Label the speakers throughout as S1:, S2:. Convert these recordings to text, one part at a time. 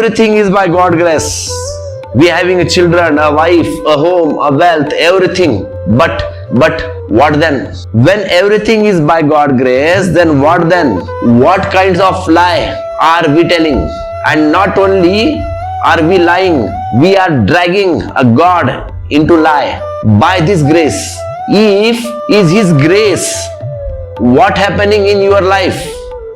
S1: everything is by God's grace. We having a children, a wife, a home, a wealth, everything. But what then? When everything is by God's grace, then what then? What kinds of lie are we telling? And not only are we lying, we are dragging a God into lie by this grace. If is His grace what happening in your life,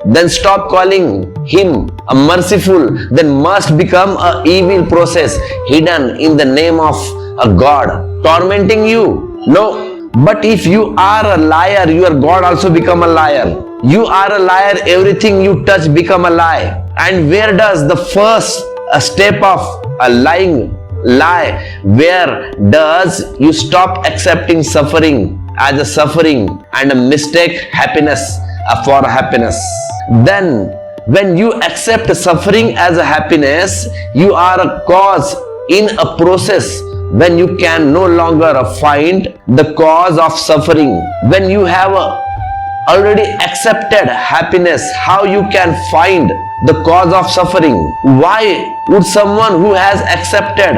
S1: then stop calling Him a merciful, then must become a evil process hidden in the name of a God tormenting you. No, but if you are a liar, your God also become a liar. You are a liar, everything you touch become a lie. And where does the first step of a lying lie? Where does you stop accepting suffering as a suffering and a mistake happiness for happiness? Then when you accept suffering as a happiness, you are a cause in a process when you can no longer find the cause of suffering. When you have already accepted happiness, how you can find the cause of suffering? Why would someone who has accepted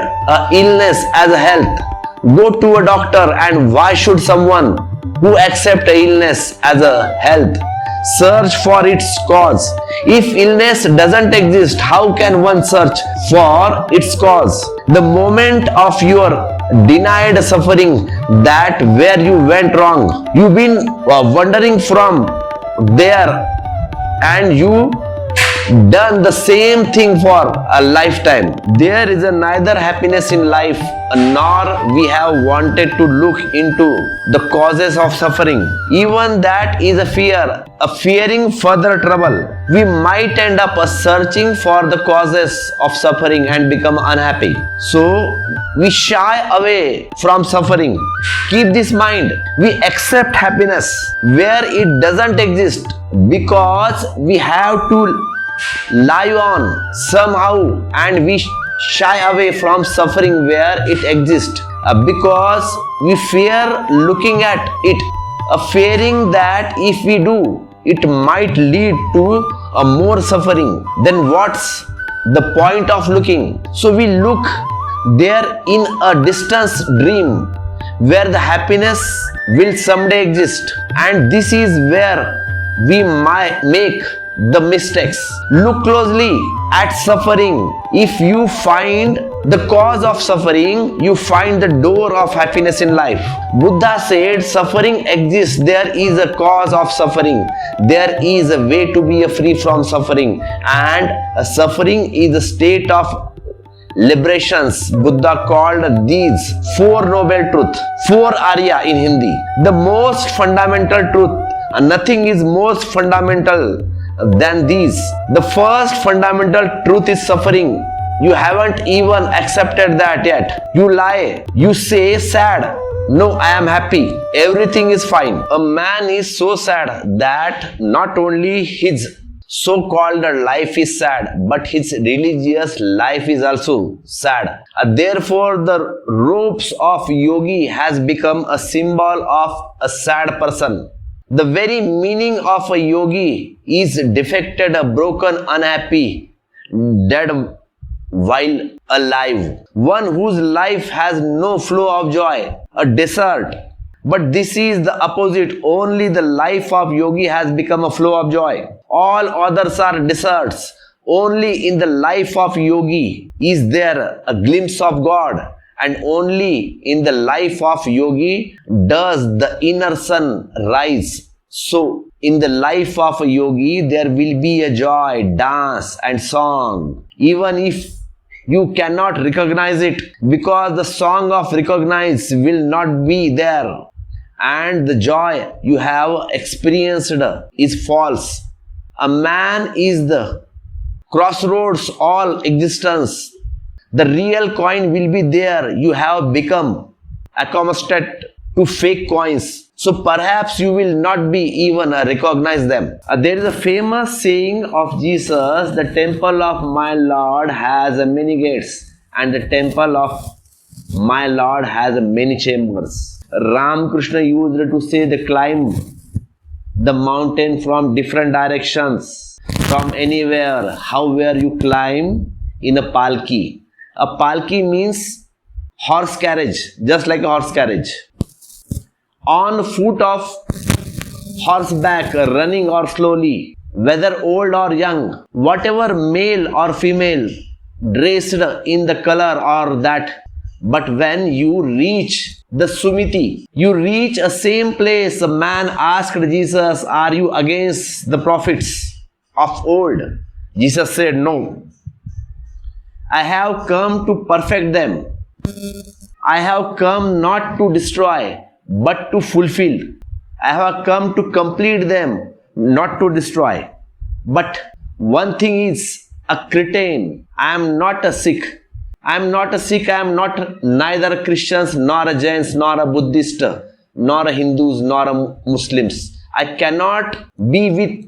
S1: illness as a health go to a doctor, and why should someone who accept illness as a health search for its cause? If illness doesn't exist, how can one search for its cause? The moment of your denied suffering, that where you went wrong, you've been wandering from there, and you done the same thing for a lifetime. There is neither happiness in life, nor we have wanted to look into the causes of suffering. Even that is a fear, a fearing further trouble. We might end up searching for the causes of suffering and become unhappy. So we shy away from suffering. Keep this mind. We accept happiness where it doesn't exist because we have to lie on somehow, and we shy away from suffering where it exists because we fear looking at it, fearing that if we do, it might lead to more suffering. Then what's the point of looking? So we look there in a distance dream where the happiness will someday exist, and this is where we might make the mistakes. Look closely at suffering. If you find the cause of suffering, you find the door of happiness in life. Buddha said suffering exists, there is a cause of suffering, there is a way to be free from suffering, and suffering is a state of liberations. Buddha called these four noble truths, four Arya in Hindi, the most fundamental truth. Nothing is most fundamental than these. The first fundamental truth is suffering. You haven't even accepted that yet. You lie. You say sad. No, I am happy. Everything is fine. A man is so sad that not only his so-called life is sad, but his religious life is also sad. Therefore, the robes of yogi has become a symbol of a sad person. The very meaning of a yogi is defected, broken, unhappy, dead while alive. One whose life has no flow of joy, a desert. But this is the opposite. Only the life of yogi has become a flow of joy. All others are deserts. Only in the life of yogi is there a glimpse of God. And only in the life of yogi does the inner sun rise. So, in the life of a yogi, there will be a joy, dance and song. Even if you cannot recognize it, because the song of recognize will not be there. And the joy you have experienced is false. A man is the crossroads all existence. The real coin will be there. You have become accommodated to fake coins. So perhaps you will not be even recognize them. There is a famous saying of Jesus, the temple of my Lord has many gates and the temple of my Lord has many chambers. Ramakrishna used to say the climb the mountain from different directions, from anywhere, however you climb, in a palki. A palki means horse carriage, just like a horse carriage. On foot of horseback, running or slowly, whether old or young, whatever male or female, dressed in the color or that. But when you reach the Sumiti, you reach a same place. A man asked Jesus, are you against the prophets of old? Jesus said, no. I have come to perfect them. I have come not to destroy, but to fulfill. I have come to complete them, not to destroy. But one thing is a cretin. I am not a Sikh. I am not a Sikh. I am not neither Christians, nor a Jains, nor a Buddhist, nor a Hindus, nor a Muslims. I cannot be with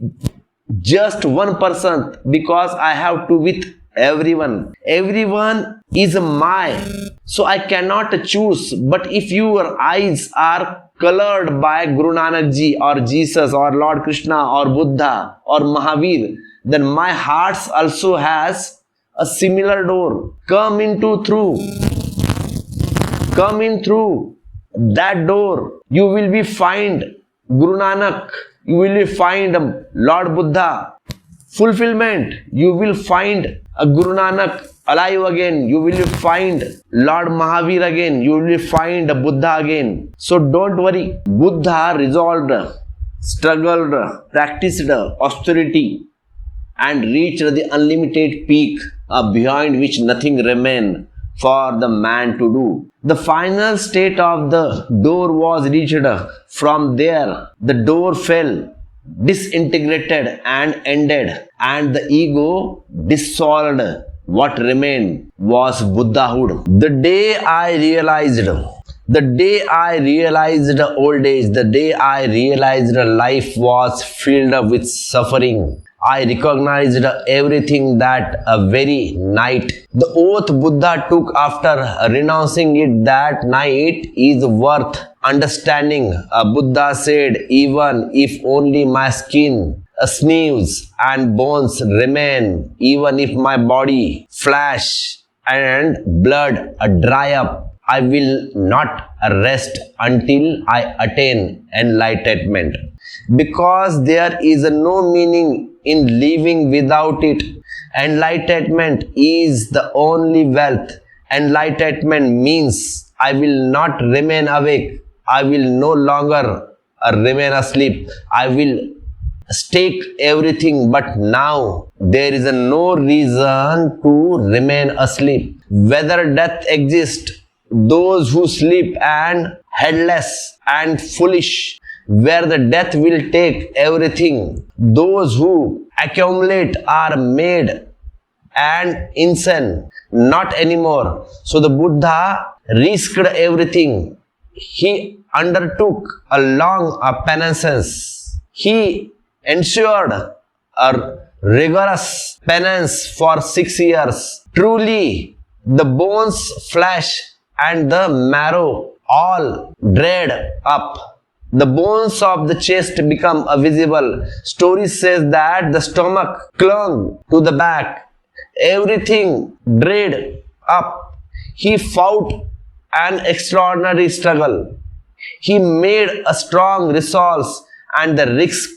S1: just one person because I have to with everyone. Everyone is my. So I cannot choose. But if your eyes are colored by Guru Nanak Ji or Jesus or Lord Krishna or Buddha or Mahavir, then my heart also has a similar door. Come in through that door. You will be find Guru Nanak. You will be find Lord Buddha. Fulfillment. You will find a Guru Nanak alive again. You will find Lord Mahavir again. You will find a Buddha again. So don't worry. Buddha resolved, struggled, practiced austerity and reached the unlimited peak beyond which nothing remained for the man to do. The final state of the door was reached. From there, the door fell, disintegrated and ended, and the ego dissolved. What remained was Buddhahood. The day I realized old age, the day I realized life was filled with suffering, I recognized everything that very night. The oath Buddha took after renouncing it that night is worth understanding. Buddha said, even if only my skin, sinews and bones remain, even if my body, flesh and blood dry up, I will not rest until I attain enlightenment. Because there is no meaning in living without it. Enlightenment is the only wealth. Enlightenment means I will not remain awake. I will no longer remain asleep. I will stake everything, but now there is no reason to remain asleep. Whether death exists, those who sleep and headless and foolish, where the death will take everything. Those who accumulate are made and insane, not anymore. So the Buddha risked everything. He undertook a long penance. He ensured a rigorous penance for 6 years. Truly, the bones, flesh and the marrow all dried up. The bones of the chest become visible. Story says that the stomach clung to the back. Everything dried up. He fought an extraordinary struggle. He made a strong resolve and the risk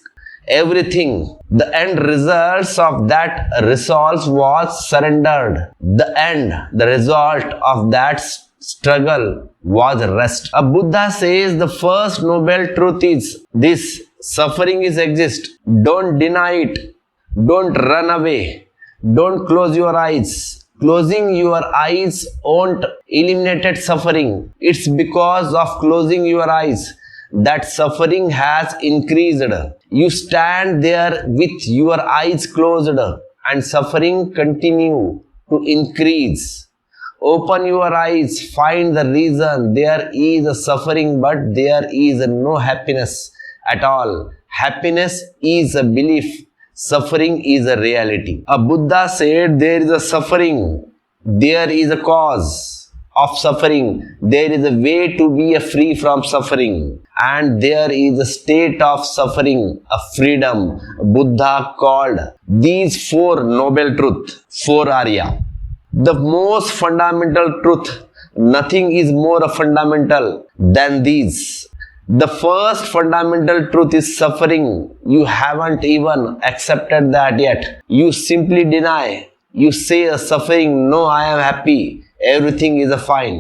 S1: everything. The end results of that resolve was surrendered. The result of that struggle was rest. A Buddha says the first noble truth is this: suffering is exist. Don't deny it. Don't run away. Don't close your eyes. Closing your eyes won't eliminate suffering. It's because of closing your eyes that suffering has increased. You stand there with your eyes closed and suffering continue to increase. Open your eyes, find the reason. There is a suffering, but there is no happiness at all. Happiness is a belief. Suffering is a reality. A Buddha said there is a suffering. There is a cause of suffering. There is a way to be free from suffering. And there is a state of suffering, a freedom. Buddha called these four noble truths, four Arya. The most fundamental truth, nothing is more fundamental than these. The first fundamental truth is suffering. You haven't even accepted that yet. You simply deny. You say suffering, no, I am happy. Everything is fine.